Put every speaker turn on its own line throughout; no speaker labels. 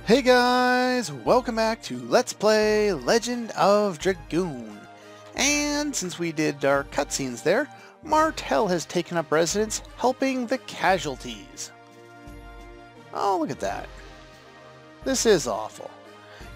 Hey guys, welcome back to Let's Play Legend of Dragoon. And since we did our cutscenes there, Martel has taken up residence helping the casualties. Oh, look at that. This is awful.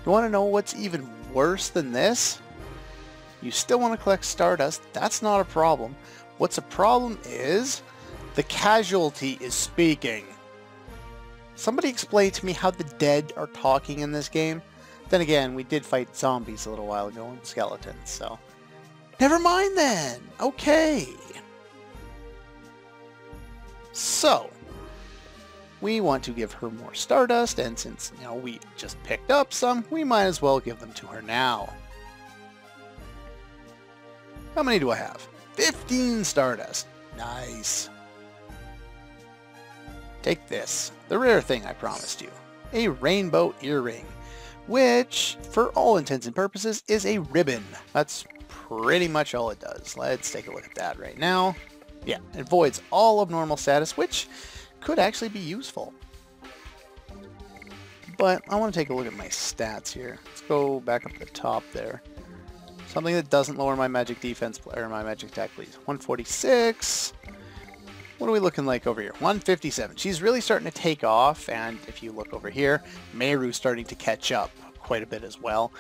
You want to know what's even worse than this? You still want to collect Stardust, that's not a problem. What's a problem is the casualty is speaking. Somebody explain to me how the dead are talking in this game. Then again, we did fight zombies a little while ago and skeletons, so... Never mind then! Okay! So, we want to give her more Stardust, and since, we just picked up some, we might as well give them to her now. How many do I have? 15 Stardust. Nice. Take this, the rare thing I promised you, a rainbow earring, which, for all intents and purposes, is a ribbon. That's pretty much all it does. Let's take a look at that right now. Yeah, it voids all abnormal status, which could actually be useful. But I want to take a look at my stats here. Let's go back up the top there. Something that doesn't lower my magic defense, or my magic attack, please. 146... What are we looking like over here? 157. She's really starting to take off, and if you look over here, Meiru's starting to catch up quite a bit as well.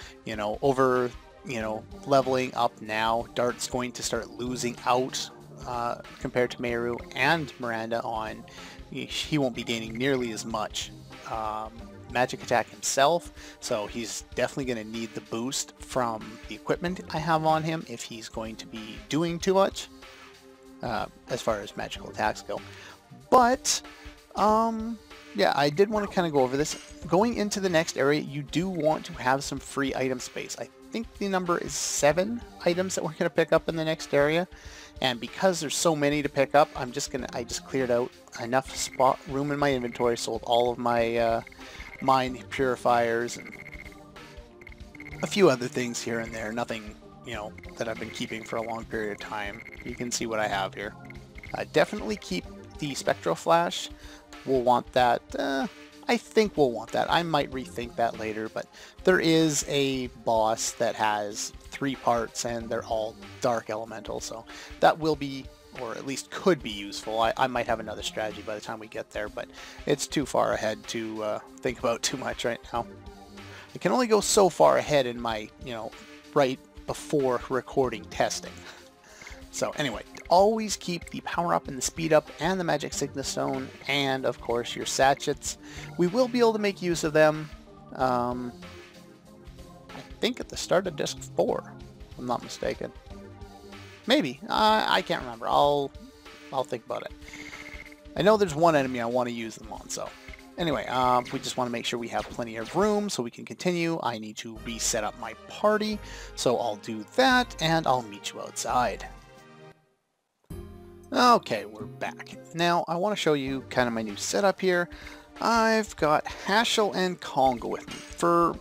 Leveling up now, Dart's going to start losing out compared to Meiru and Miranda on. He won't be gaining nearly as much magic attack himself, so he's definitely going to need the boost from the equipment I have on him if he's going to be doing too much. As far as magical attacks go. But, yeah, I did want to kind of go over this. Going into the next area, you do want to have some free item space. I think the number is 7 items that we're going to pick up in the next area. And because there's so many to pick up, I just cleared out enough room in my inventory, sold all of my mine purifiers, and a few other things here and there. Nothing that I've been keeping for a long period of time. You can see what I have here. Definitely keep the Spectral Flash. We'll want that. I think we'll want that. I might rethink that later, but there is a boss that has 3 parts and they're all dark elemental, so that will be, or at least could be, useful. I might have another strategy by the time we get there, but it's too far ahead to think about too much right now. I can only go so far ahead in my, right before recording testing. So anyway, always keep the power up and the speed up and the magic signet stone, and of course your sachets. We will be able to make use of them I think at the start of disc 4, if I'm not mistaken. Maybe. I can't remember. I'll think about it. I know there's one enemy I want to use them on, so anyway, we just want to make sure we have plenty of room so we can continue. I need to reset up my party, so I'll do that, and I'll meet you outside. Okay, we're back. Now, I want to show you kind of my new setup here. I've got Haschel and Congo with me for,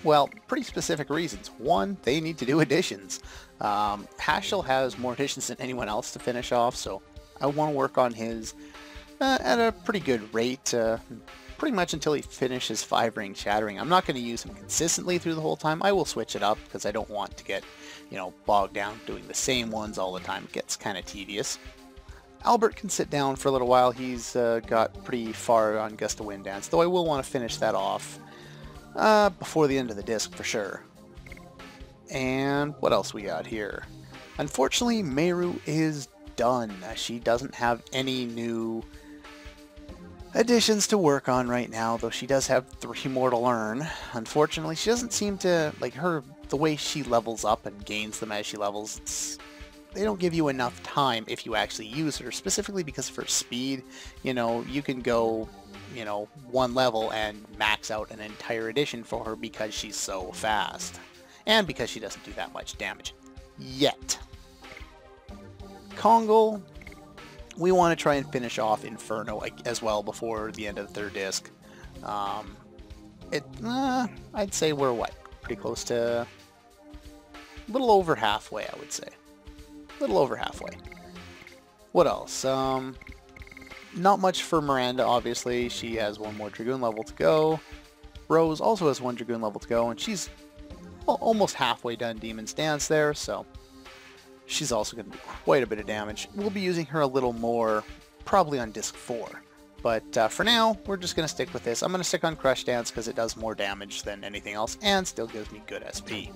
well, pretty specific reasons. One, they need to do additions. Haschel has more additions than anyone else to finish off, so I want to work on his at a pretty good rate, pretty much until he finishes 5-ring shattering. I'm not going to use him consistently through the whole time. I will switch it up because I don't want to get, bogged down doing the same ones all the time. It gets kind of tedious. Albert can sit down for a little while. He's got pretty far on Gust of Wind Dance, though I will want to finish that off before the end of the disc for sure. And what else we got here? Unfortunately, Meiru is done. She doesn't have any new additions to work on right now, though she does have 3 more to learn. Unfortunately, she doesn't seem to, the way she levels up and gains them as she levels, they don't give you enough time if you actually use her, specifically because for speed, you can go, 1 level and max out an entire edition for her because she's so fast. And because she doesn't do that much damage. Yet. Congo, we want to try and finish off Inferno as well before the end of the 3rd disc. I'd say we're pretty close to a little over halfway, I would say. A little over halfway. What else? Not much for Miranda, obviously. She has 1 more Dragoon level to go. Rose also has 1 Dragoon level to go, and she's almost halfway done Demon's Dance there, so she's also going to do quite a bit of damage. We'll be using her a little more probably on disc 4. But for now, we're just going to stick with this. I'm going to stick on Crush Dance because it does more damage than anything else and still gives me good SP.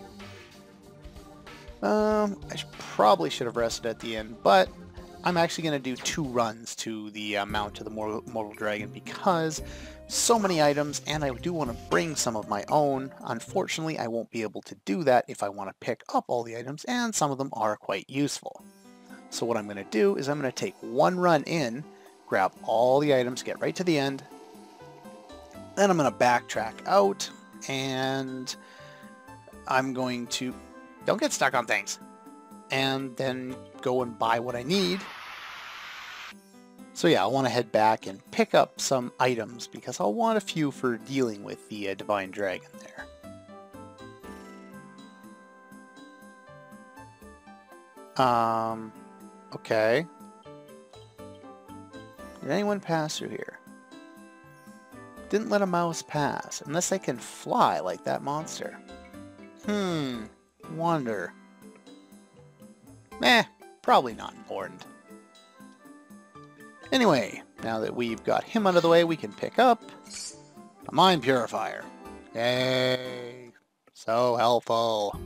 Probably should have rested at the end, but I'm actually going to do 2 runs to the Mount of the Mortal Dragon because so many items, and I do want to bring some of my own. Unfortunately, I won't be able to do that if I want to pick up all the items, and some of them are quite useful. So what I'm going to do is I'm going to take 1 run in, grab all the items, get right to the end, then I'm going to backtrack out, and I'm going to... Don't get stuck on things. And then go and buy what I need. So yeah, I want to head back and pick up some items because I'll want a few for dealing with the Divine Dragon there. Okay. Did anyone pass through here? Didn't let a mouse pass, unless they can fly like that monster. Wonder. Probably not important. Anyway, now that we've got him out of the way, we can pick up a Mind Purifier. Yay! So helpful.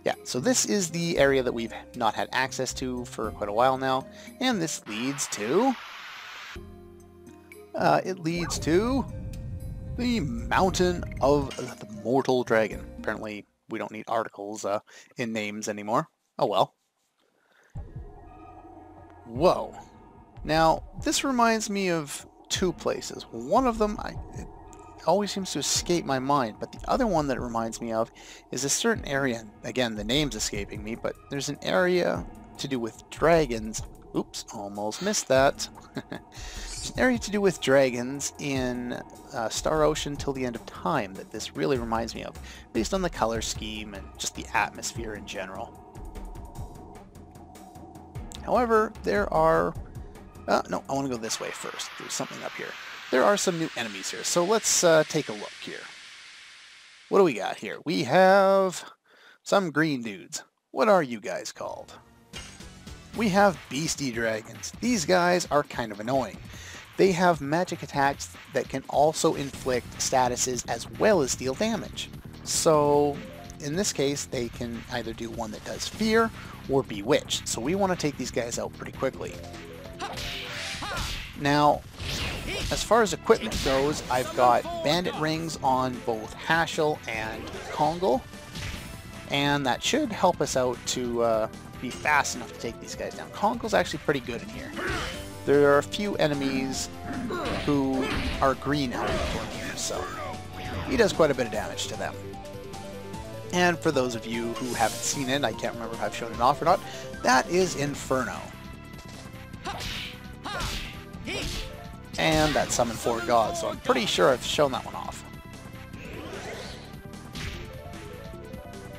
Yeah, so this is the area that we've not had access to for quite a while now, and this leads to... it leads to the Mountain of the Mortal Dragon. Apparently, we don't need articles in names anymore. Oh well. Whoa. Now, this reminds me of 2 places. One of them, it always seems to escape my mind, but the other one that it reminds me of is a certain area. Again, the name's escaping me, but there's an area to do with dragons. Oops, almost missed that. There's an area to do with dragons in Star Ocean Till the End of Time that this really reminds me of, based on the color scheme and just the atmosphere in general. However, there are... no, I want to go this way first. There's something up here. There are some new enemies here, so let's take a look here. What do we got here? We have some green dudes. What are you guys called? We have beastie dragons. These guys are kind of annoying. They have magic attacks that can also inflict statuses as well as deal damage. So in this case, they can either do one that does fear or bewitched. So we want to take these guys out pretty quickly. Now, as far as equipment goes, I've got bandit rings on both Hashel and Kongal, and that should help us out to be fast enough to take these guys down. Kongal's actually pretty good in here. There are a few enemies who are green elemental in here, so he does quite a bit of damage to them. And for those of you who haven't seen it, I can't remember if I've shown it off or not, that is Inferno. And that Summon 4 Gods, so I'm pretty sure I've shown that one off.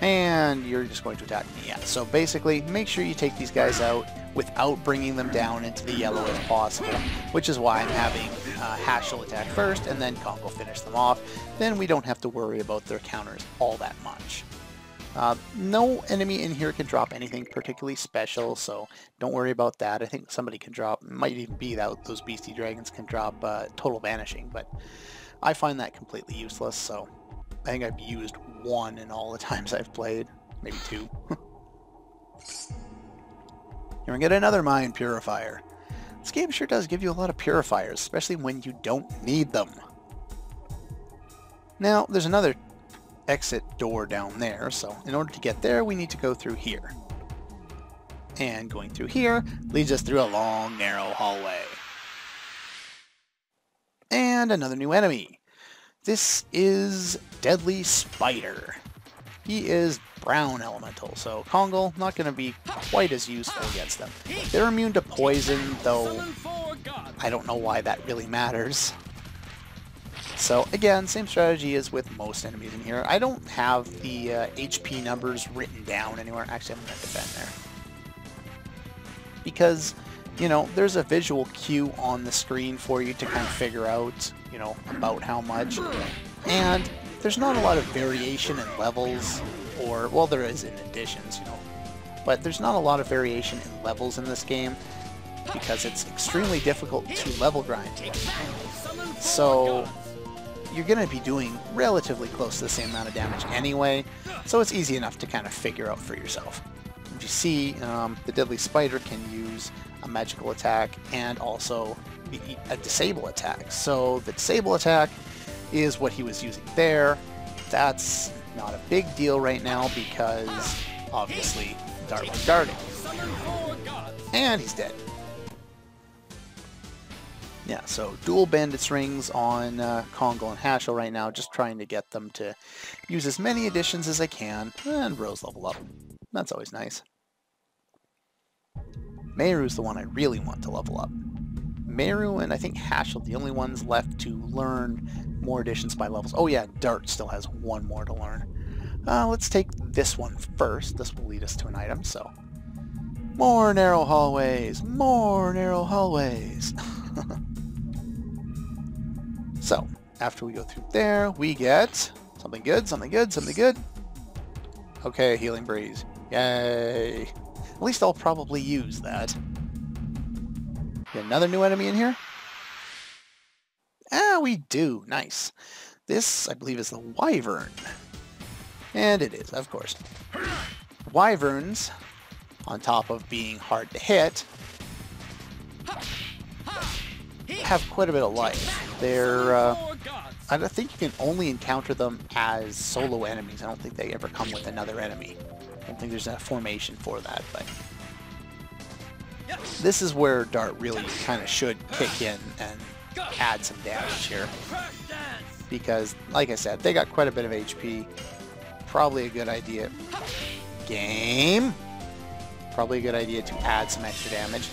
And you're just going to attack me, yeah. So basically, make sure you take these guys out without bringing them down into the yellow if possible, which is why I'm having Hashel attack first, and then Kongal finish them off. Then we don't have to worry about their counters all that much. No enemy in here can drop anything particularly special, so don't worry about that. I think somebody can drop, might even be that those beastie dragons can drop total vanishing, but I find that completely useless, so I think I've used 1 in all the times I've played, maybe 2. Here we get another Mind Purifier. This game sure does give you a lot of purifiers, especially when you don't need them. Now, there's another exit door down there, so in order to get there we need to go through here. And going through here leads us through a long narrow hallway. And another new enemy. This is Deadly Spider. He is brown elemental, so Kongal not going to be quite as useful against them. They're immune to poison, though I don't know why that really matters. So again, same strategy as with most enemies in here. I don't have the HP numbers written down anywhere. Actually, I'm going to defend there. Because, you know, there's a visual cue on the screen for you to kind of figure out, you know, about how much. And there's not a lot of variation in levels, or, well, there is in additions, you know, but there's not a lot of variation in levels in this game because it's extremely difficult to level grind. So you're going to be doing relatively close to the same amount of damage anyway, so it's easy enough to kind of figure out for yourself. If you see, the Deadly Spider can use a magical attack and also a disable attack. So the disable attack is what he was using there. That's not a big deal right now because obviously Dart was darting. And he's dead. Yeah, so dual Bandit's Rings on Kongo and Hashel right now, just trying to get them to use as many additions as I can, and Rose level up. That's always nice. Meiru's the one I really want to level up. Meiru and I think Hashel, the only ones left to learn more additions by levels. Oh yeah, Dart still has one more to learn. Let's take this one first. This will lead us to an item, so. More narrow hallways! More narrow hallways! So, after we go through there, we get something good, something good, something good. Okay, Healing Breeze. Yay! At least I'll probably use that. Get another new enemy in here? Ah, we do. Nice. This, I believe, is the Wyvern. And it is, of course. Wyverns, on top of being hard to hit, have quite a bit of life. They're, I think you can only encounter them as solo enemies. I don't think they ever come with another enemy. I don't think there's a formation for that, but this is where Dart really kind of should kick in and add some damage here. Because, like I said, they got quite a bit of HP. Probably a good idea. Game! Probably a good idea to add some extra damage.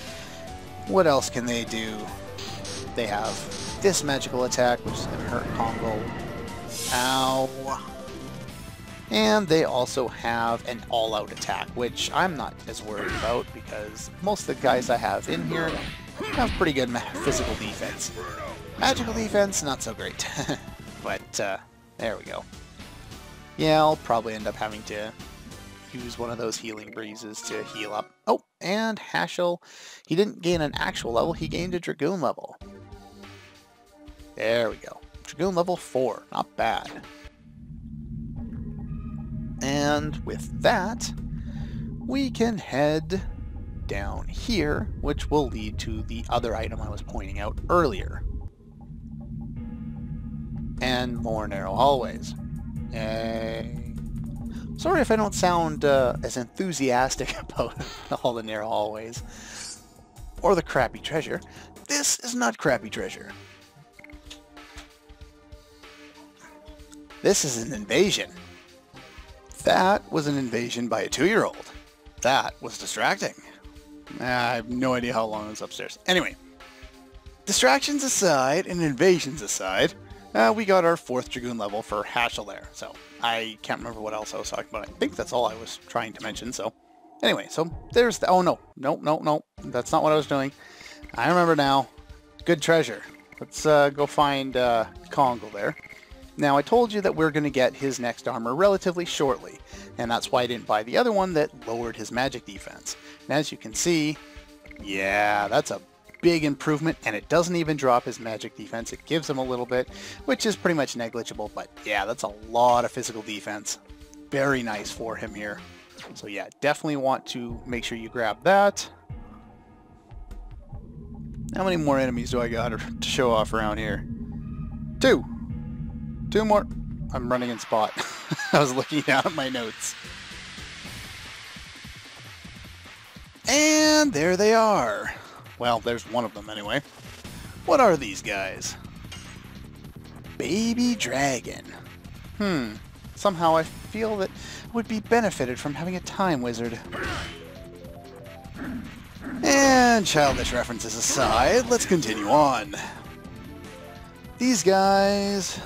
What else can they do? They have this magical attack, which is going to hurt Kongo. Ow. And they also have an all-out attack, which I'm not as worried about because most of the guys I have in here have pretty good physical defense. Magical defense, not so great. But, there we go. Yeah, I'll probably end up having to use one of those healing breezes to heal up. Oh, and Hashel, he didn't gain an actual level, he gained a Dragoon level. There we go. Dragoon level 4, not bad. And with that, we can head down here, which will lead to the other item I was pointing out earlier. And more narrow hallways. Yay. Sorry if I don't sound as enthusiastic about all the narrow hallways. Or the crappy treasure. This is not crappy treasure. This is an invasion. That was an invasion by a 2-year-old. That was distracting. I have no idea how long it was upstairs. Anyway, distractions aside and invasions aside, we got our 4th Dragoon level for Hashel there. So I can't remember what else I was talking about. I think that's all I was trying to mention. So anyway, so there's the... Oh, no. No. That's not what I was doing. I remember now. Good treasure. Let's go find Kongo there. Now, I told you that we're going to get his next armor relatively shortly, and that's why I didn't buy the other one that lowered his magic defense. And as you can see, yeah, that's a big improvement, and it doesn't even drop his magic defense. It gives him a little bit, which is pretty much negligible, but yeah, that's a lot of physical defense. Very nice for him here. So yeah, definitely want to make sure you grab that. How many more enemies do I got to show off around here? 2. 2 more. I'm running in spot. I was looking down at my notes. And there they are. Well, there's one of them anyway. What are these guys? Baby Dragon. Somehow I feel that I would be benefited from having a time wizard. And childish references aside, let's continue on. These guys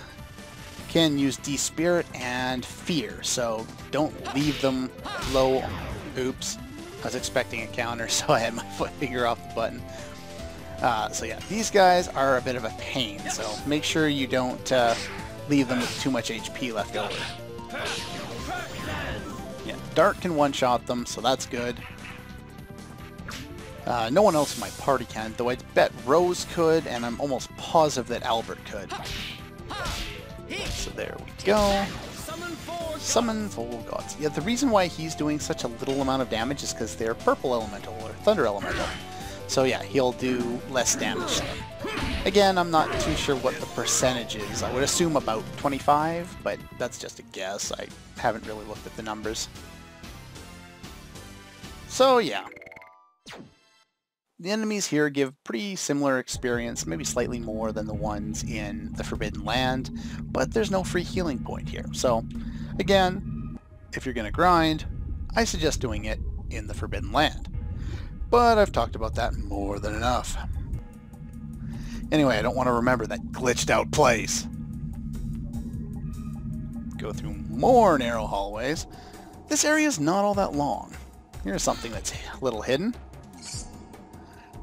can use Despirit and Fear, so don't leave them low. Oops. I was expecting a counter, so I had my finger off the button. So yeah, these guys are a bit of a pain, so make sure you don't leave them with too much HP left over. Yeah, Dart can one-shot them, so that's good. No one else in my party can, though I'd bet Rose could, and I'm almost positive that Albert could. So there we go. Summon Four Gods. Yeah, the reason why he's doing such a little amount of damage is because they're Purple Elemental, or Thunder Elemental. So yeah, he'll do less damage to them. Again, I'm not too sure what the percentage is. I would assume about 25, but that's just a guess. I haven't really looked at the numbers. So yeah. The enemies here give pretty similar experience, maybe slightly more than the ones in the Forbidden Land, but there's no free healing point here. So, again, if you're going to grind, I suggest doing it in the Forbidden Land. But I've talked about that more than enough. Anyway, I don't want to remember that glitched out place. Go through more narrow hallways. This area is not all that long. Here's something that's a little hidden.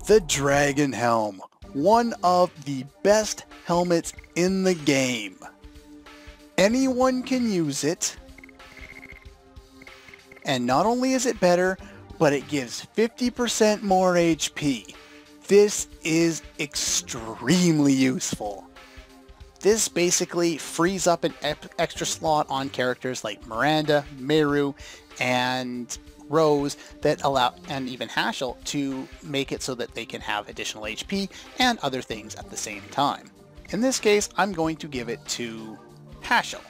The Dragon Helm, one of the best helmets in the game. Anyone can use it, and not only is it better, but it gives 50% more HP. This is extremely useful. This basically frees up an extra slot on characters like Miranda, Meru, and Rose that allow, and even Hashel, to make it so that they can have additional HP and other things at the same time. In this case, I'm going to give it to Hashel.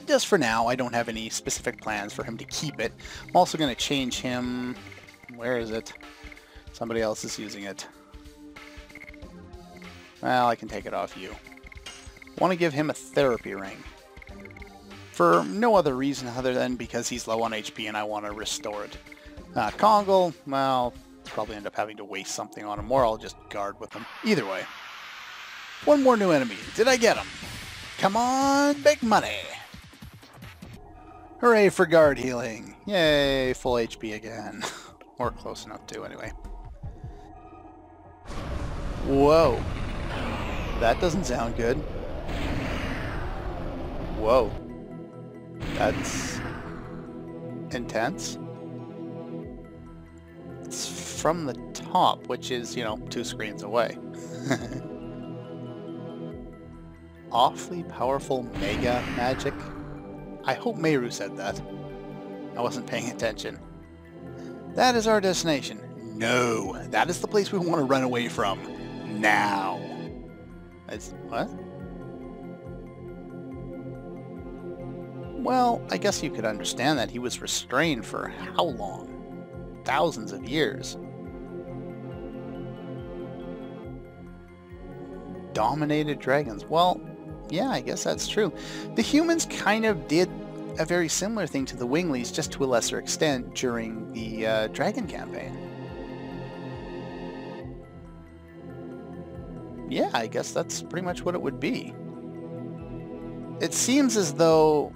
Just for now, I don't have any specific plans for him to keep it. I'm also going to change him. Where is it? Somebody else is using it. Well, I can take it off you. I want to give him a therapy ring. For no other reason other than because he's low on HP and I want to restore it. Kongal, well, probably end up having to waste something on him, or I'll just guard with him. Either way. One more new enemy. Did I get him? Come on, big money! Hooray for guard healing. Yay, full HP again. Or close enough to, anyway. Whoa. That doesn't sound good. Whoa. That's intense. It's from the top, which is, you know, 2 screens away. Awfully powerful mega magic. I hope Meru said that. I wasn't paying attention. That is our destination. No, that is the place we want to run away from. Now. What? Well, I guess you could understand that. He was restrained for how long? Thousands of years. Dominated dragons. Well, yeah, I guess that's true. The humans kind of did a very similar thing to the Winglies, just to a lesser extent, during the Dragon campaign. Yeah, I guess that's pretty much what it would be. It seems as though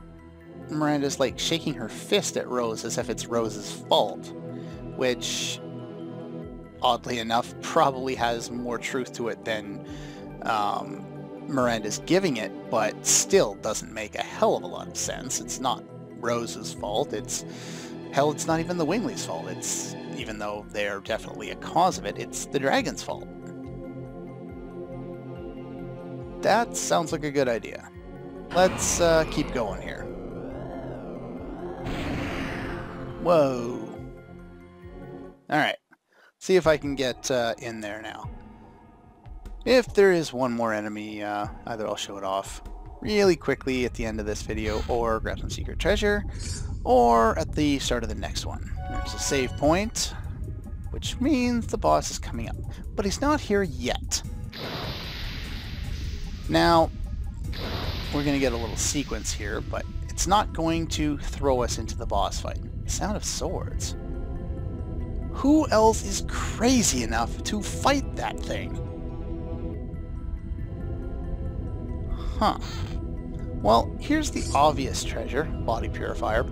Miranda's like shaking her fist at Rose as if it's Rose's fault, which, oddly enough, probably has more truth to it than Miranda's giving it, but still doesn't make a hell of a lot of sense. It's not Rose's fault. Hell, it's not even the Winglies' fault. It's, even though they're definitely a cause of it, it's the dragon's fault. That sounds like a good idea. Let's keep going here. Whoa. Alright. See if I can get in there now. If there is one more enemy, either I'll show it off really quickly at the end of this video, or grab some secret treasure, or at the start of the next one. There's a save point, which means the boss is coming up. But he's not here yet. Now, we're going to get a little sequence here, but it's not going to throw us into the boss fight. Sound of swords. Who else is crazy enough to fight that thing? Huh. Well, here's the obvious treasure, body purifier.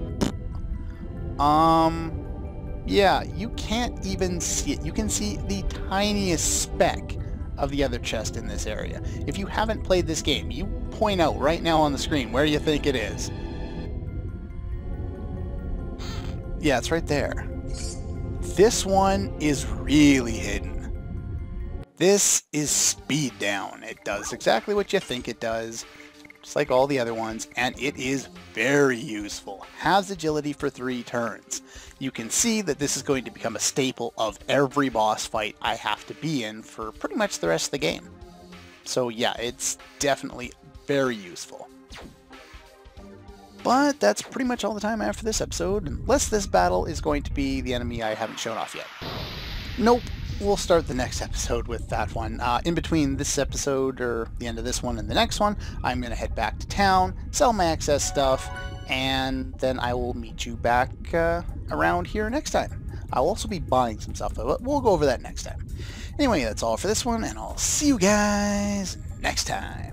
Yeah, you can't even see it. You can see the tiniest speck of the other chest in this area. If you haven't played this game, you point out right now on the screen where you think it is. Yeah, it's right there. This one is really hidden. This is speed down. It does exactly what you think it does, just like all the other ones, and it is very useful. Has agility for 3 turns. You can see that this is going to become a staple of every boss fight I have to be in for pretty much the rest of the game. So yeah, it's definitely very useful. But that's pretty much all the time I have for this episode, unless this battle is going to be the enemy I haven't shown off yet. Nope. We'll start the next episode with that one. In between this episode, or the end of this one and the next one, I'm going to head back to town, sell my excess stuff, and then I will meet you back around here next time. I'll also be buying some stuff, but we'll go over that next time. Anyway, that's all for this one, and I'll see you guys next time.